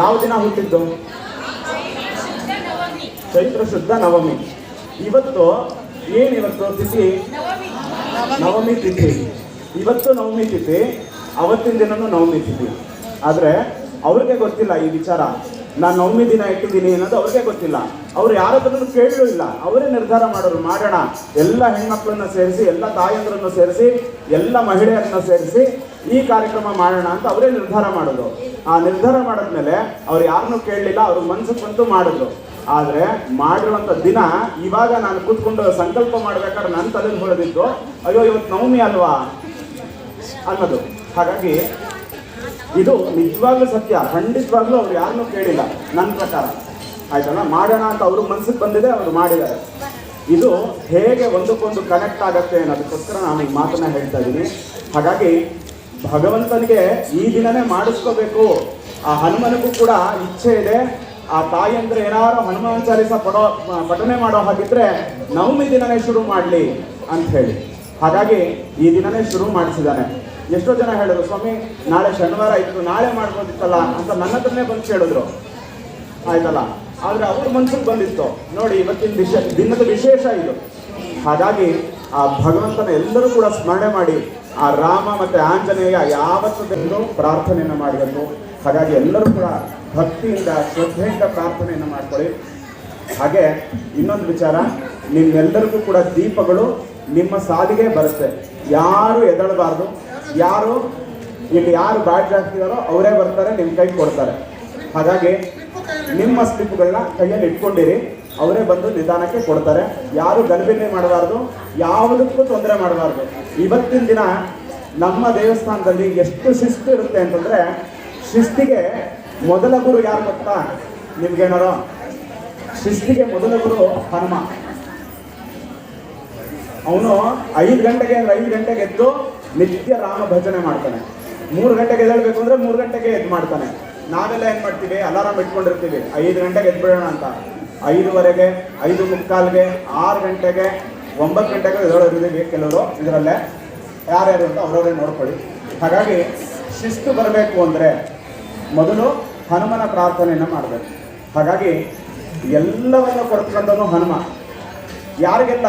ಯಾವ ದಿನ ಹುಟ್ಟಿದ್ದು? ಚೈತ್ರ ಶುದ್ಧ ನವಮಿ. ಇವತ್ತು ಏನಿವತ್ತು ತಿಥಿ? ನವಮಿ ತಿಥಿ. ಇವತ್ತು ನವಮಿ ತಿಥಿ, ಅವತ್ತಿನ ದಿನನೂ ನವಮಿ ತಿಥಿ. ಆದರೆ ಅವ್ರಿಗೆ ಗೊತ್ತಿಲ್ಲ ಈ ವಿಚಾರ, ನಾನು ನವಮಿ ದಿನ ಇಟ್ಟಿದ್ದೀನಿ ಅನ್ನೋದು ಅವ್ರಿಗೆ ಗೊತ್ತಿಲ್ಲ. ಅವ್ರು ಯಾರತ್ರನ್ನು ಕೇಳಲೂ ಇಲ್ಲ. ಅವರೇ ನಿರ್ಧಾರ ಮಾಡೋರು, ಮಾಡೋಣ, ಎಲ್ಲ ಹೆಣ್ಮಕ್ಳನ್ನ ಸೇರಿಸಿ, ಎಲ್ಲ ತಾಯಂದ್ರನ್ನು ಸೇರಿಸಿ, ಎಲ್ಲ ಮಹಿಳೆಯರನ್ನು ಸೇರಿಸಿ ಈ ಕಾರ್ಯಕ್ರಮ ಮಾಡೋಣ ಅಂತ ಅವರೇ ನಿರ್ಧಾರ ಮಾಡೋದು. ಆ ನಿರ್ಧಾರ ಮಾಡಿದ್ಮೇಲೆ ಅವ್ರು ಯಾರನ್ನೂ ಕೇಳಲಿಲ್ಲ, ಅವ್ರ ಮನ್ಸಿಗೆ ಬಂತು ಮಾಡಿದ್ರು. ಆದರೆ ಮಾಡಿರುವಂಥ ದಿನ ಇವಾಗ ನಾನು ಕೂತ್ಕೊಂಡು ಸಂಕಲ್ಪ ಮಾಡ್ಬೇಕಾದ್ರೆ ನನ್ನ ತಲೆಗೆ ಹೊಳೆದಿದ್ದು, ಅಯ್ಯೋ ಇವತ್ತು ನವಮಿ ಅಲ್ವಾ ಅನ್ನೋದು. ಹಾಗಾಗಿ ಇದು ನಿಜವಾಗ್ಲೂ ಸತ್ಯ, ಖಂಡಿತವಾಗ್ಲೂ ಅವ್ರು ಯಾರನ್ನೂ ಕೇಳಿಲ್ಲ ನನ್ನ ಪ್ರಕಾರ. ಆಯ್ತಲ್ಲ, ಮಾಡೋಣ ಅಂತ ಅವ್ರ ಮನ್ಸಿಗೆ ಬಂದಿದೆ, ಅವರು ಮಾಡಿದ್ದಾರೆ. ಇದು ಹೇಗೆ ಒಂದಕ್ಕೊಂದು ಕನೆಕ್ಟ್ ಆಗತ್ತೆ ಅನ್ನೋದಕ್ಕೋಸ್ಕರ ನಾನು ಈ ಮಾತನ್ನ ಹೇಳ್ತಾ ಇದ್ದೀನಿ. ಹಾಗಾಗಿ ಭಗವಂತನಿಗೆ ಈ ದಿನನೇ ಮಾಡಿಸ್ಕೋಬೇಕು. ಆ ಹನುಮನಿಗೂ ಕೂಡ ಇಚ್ಛೆ ಇದೆ. ಆ ತಾಯಿ ಅಂದ್ರೆ ಏನಾದ್ರು ಹನುಮಾನ್ ಚಾಲಿಸ ಪಠನೆ ಮಾಡೋ ಹಾಗಿದ್ರೆ ನವಮಿ ದಿನನೇ ಶುರು ಮಾಡಲಿ ಅಂತ ಹೇಳಿ, ಹಾಗಾಗಿ ಈ ದಿನನೇ ಶುರು ಮಾಡಿಸಿದ್ದಾನೆ. ಎಷ್ಟೋ ಜನ ಹೇಳಿದ್ರು, ಸ್ವಾಮಿ ನಾಳೆ ಶನಿವಾರ ಇತ್ತು, ನಾಳೆ ಮಾಡ್ಬೋದಿತ್ತಲ್ಲ ಅಂತ ನನ್ನ ಹತ್ರನೇ ಬಂದು ಕೇಳಿದ್ರು. ಆಯ್ತಲ್ಲ, ಆದರೆ ಅವ್ರ ಮನ್ಸಿಗೆ ಬಂದಿತ್ತು. ನೋಡಿ, ಇವತ್ತಿನ ದಿನದ ವಿಶೇಷ ಇದು. ಹಾಗಾಗಿ ಆ ಭಗವಂತನ ಎಲ್ಲರೂ ಕೂಡ ಸ್ಮರಣೆ ಮಾಡಿ, ಆ ರಾಮ ಮತ್ತು ಆಂಜನೇಯ ಯಾವತ್ತೂ ಪ್ರಾರ್ಥನೆಯನ್ನು ಮಾಡಬೇಕು. ಹಾಗಾಗಿ ಎಲ್ಲರೂ ಕೂಡ ಭಕ್ತಿಯಿಂದ, ಶ್ರದ್ಧೆಯಿಂದ ಪ್ರಾರ್ಥನೆಯನ್ನು ಮಾಡ್ಕೊಳ್ಳಿ. ಹಾಗೆ ಇನ್ನೊಂದು ವಿಚಾರ, ನಿಮ್ಮೆಲ್ಲರಿಗೂ ಕೂಡ ದೀಪಗಳು ನಿಮ್ಮ ಸಾಲಿಗೆ ಬರುತ್ತೆ. ಯಾರು ಎದಳಬಾರ್ದು. ಯಾರು ಬ್ಯಾಡ್ಜ್ ಹಾಕ್ತಿದಾರೋ ಅವರೇ ಬರ್ತಾರೆ, ನಿಮ್ಮ ಕೈಗೆ ಕೊಡ್ತಾರೆ. ಹಾಗಾಗಿ ನಿಮ್ಮ ಸ್ಲಿಪ್ಗಳನ್ನ ಕೈಯಲ್ಲಿ ಇಟ್ಕೊಂಡಿರಿ, ಅವರೇ ಬಂದು ನಿಧಾನಕ್ಕೆ ಕೊಡ್ತಾರೆ. ಯಾರು ಗಲಿಬಿಲಿ ಮಾಡಬಾರ್ದು, ಯಾವುದಕ್ಕೂ ತೊಂದರೆ ಮಾಡಬಾರ್ದು. ಇವತ್ತಿನ ದಿನ ನಮ್ಮ ದೇವಸ್ಥಾನದಲ್ಲಿ ಎಷ್ಟು ಶಿಸ್ತು ಇರುತ್ತೆ ಅಂತಂದರೆ, ಶಿಸ್ತಿಗೆ ಮೊದಲ ಗುರು ಯಾರು ಗೊತ್ತಾ ನಿಮ್ಗೇನಾರೋ? ಶಿಸ್ತಿಗೆ ಮೊದಲ ಗುರು ಹನುಮ. ಅವನು 5 ಗಂಟೆಗೆ ಅಂದರೆ 5 ಗಂಟೆಗೆ ಎದ್ದು ನಿತ್ಯ ರಾಮ ಭಜನೆ ಮಾಡ್ತಾನೆ. 3 ಗಂಟೆಗೆ ಎದ್ದೇಳಬೇಕು ಅಂದರೆ 3 ಗಂಟೆಗೆ ಎದ್ದು ಮಾಡ್ತಾನೆ. ನಾವೆಲ್ಲ ಏನು ಮಾಡ್ತೀವಿ, ಅಲಾರಾಮ್ ಇಟ್ಕೊಂಡಿರ್ತೀವಿ 5 ಗಂಟೆಗೆ ಎದ್ಬಿಡೋಣ ಅಂತ. 5:15ಗೆ, 5:45ಗೆ, 6 ಗಂಟೆಗೆ, 9 ಗಂಟೆಗೆ ಎದ್ದೇಳೋರಿದ್ದೀವಿ ಕೆಲವರು. ಇದರಲ್ಲೇ ಯಾರ್ಯಾರು ಅಂತ ಅವರವರೇ ನೋಡ್ಕೊಳ್ಳಿ. ಹಾಗಾಗಿ ಶಿಸ್ತು ಬರಬೇಕು ಅಂದರೆ ಮೊದಲು ಹನುಮನ ಪ್ರಾರ್ಥನೆಯನ್ನು ಮಾಡಬೇಕು. ಹಾಗಾಗಿ ಎಲ್ಲವನ್ನು ಕೊಡ್ಕೊಂಡನು ಹನುಮ. ಯಾರಿಗೆಲ್ಲ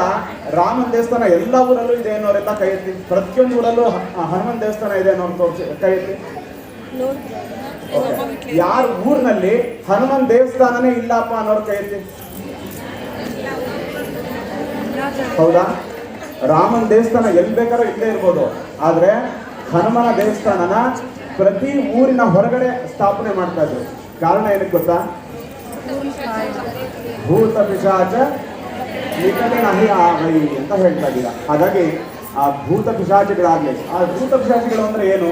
ರಾಮನ ದೇವಸ್ಥಾನ ಎಲ್ಲ ಊರಲ್ಲೂ ಇದೆ ಅನ್ನೋರೆಲ್ಲ ಕೈ ಎತ್ತಿ. ಪ್ರತಿಯೊಂದು ಊರಲ್ಲೂ ಹನುಮನ ದೇವಸ್ಥಾನ ಇದೆ ಅನ್ನೋರು ತೋರಿಸಿ, ಕೈ ಎತ್ತಿ. ಯಾರ ಊರಿನಲ್ಲಿ ಹನುಮನ್ ದೇವಸ್ಥಾನನೇ ಇಲ್ಲಪ್ಪ ಅನ್ನೋರು ಕೈ ಎತ್ತಿ. ಹೌದಾ? ರಾಮನ ದೇವಸ್ಥಾನ ಎಲ್ಲಿ ಬೇಕಾದ್ರೂ ಇಲ್ಲೇ ಇರ್ಬೋದು, ಆದರೆ ಹನುಮನ ದೇವಸ್ಥಾನನ ಪ್ರತಿ ಊರಿನ ಹೊರಗಡೆ ಸ್ಥಾಪನೆ ಮಾಡ್ತಾ ಇದ್ರು. ಕಾರಣ ಏನಕ್ಕೆ ಗೊತ್ತಾ? ಭೂತ ಪಿಶಾಚ ನಿಕಟೆ ನಹಿ ಆಗೈ ಅಂತ ಹೇಳ್ತಾ ಇದ್ದೀರಾ. ಹಾಗಾಗಿ ಆ ಭೂತ ಪಿಶಾಚಿಗಳಾಗಲಿ, ಆ ಭೂತ ಪಿಶಾಚಿಗಳು ಅಂದರೆ ಏನು?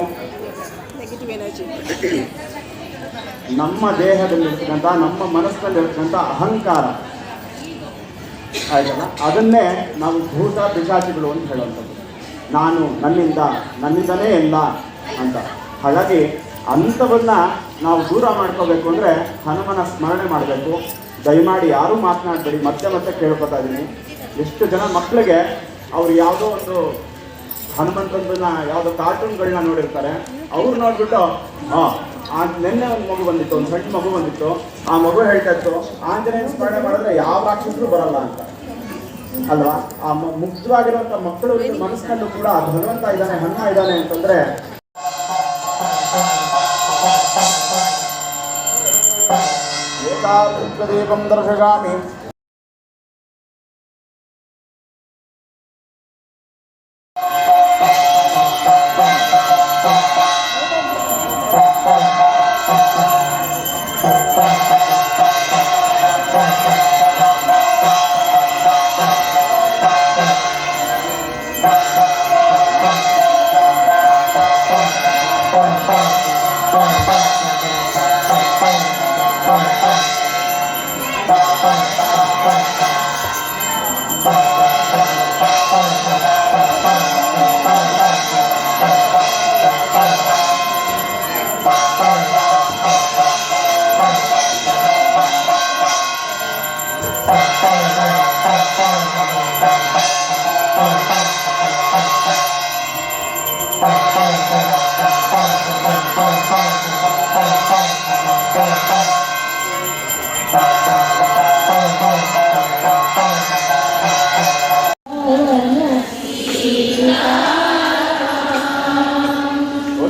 ನಮ್ಮ ದೇಹದಲ್ಲಿರ್ತಕ್ಕಂಥ, ನಮ್ಮ ಮನಸ್ಸಿನಲ್ಲಿರ್ತಕ್ಕಂಥ ಅಹಂಕಾರ ಆಯ್ತಲ್ಲ, ಅದನ್ನೇ ನಾವು ಭೂತ ಪಿಶಾಚಿಗಳು ಅಂತ ಹೇಳುವಂಥದ್ದು. ನಾನು ನನ್ನಿಂದನೇ ಎಲ್ಲ ಅಂತ. ಹಾಗಾಗಿ ಅಂಥವನ್ನ ನಾವು ದೂರ ಮಾಡ್ಕೋಬೇಕು ಅಂದರೆ ಹನುಮನ ಸ್ಮರಣೆ ಮಾಡಬೇಕು. ದಯಮಾಡಿ ಯಾರೂ ಮಾತನಾಡಬೇಡಿ, ಮತ್ತೆ ಕೇಳ್ಕೊತಾ ಇದ್ದೀನಿ. ಎಷ್ಟು ಜನ ಮಕ್ಕಳಿಗೆ ಅವ್ರು ಯಾವುದೋ ಒಂದು ಹನುಮಂತಂದನ್ನ ಯಾವುದೋ ಕಾರ್ಟೂನ್ಗಳನ್ನ ನೋಡಿರ್ತಾರೆ. ಅವ್ರು ನೋಡ್ಬಿಟ್ಟು ನಿನ್ನೆ ಒಂದು ಮಗು ಬಂದಿತ್ತು, ಒಂದು ಸಣ್ಣ ಮಗು ಬಂದಿತ್ತು, ಆ ಮಗು ಹೇಳ್ತಾ ಇತ್ತು ಆಂಜನೇಯ ಸ್ಮರಣೆ ಮಾಡಿದ್ರೆ ಯಾವ ರಾಕ್ಷಸರು ಬರಲ್ಲ ಅಂತ ಅಲ್ವಾ? ಆ ಮುಕ್ತವಾಗಿರುವಂಥ ಮಕ್ಕಳು ಮನಸ್ಸಿನಲ್ಲೂ ಕೂಡ ಭಗವಂತ ಇದ್ದಾನೆ, ಹನುಮ ಇದ್ದಾನೆ ಅಂತಂದ್ರೆ ಏಕಾದೀಪಂ ದರ್ಶಯಾಮಿ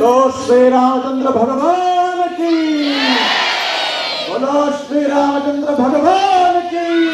बोलो श्री रामचंद्र भगवान की, बोलो श्री रामचंद्र भगवान की।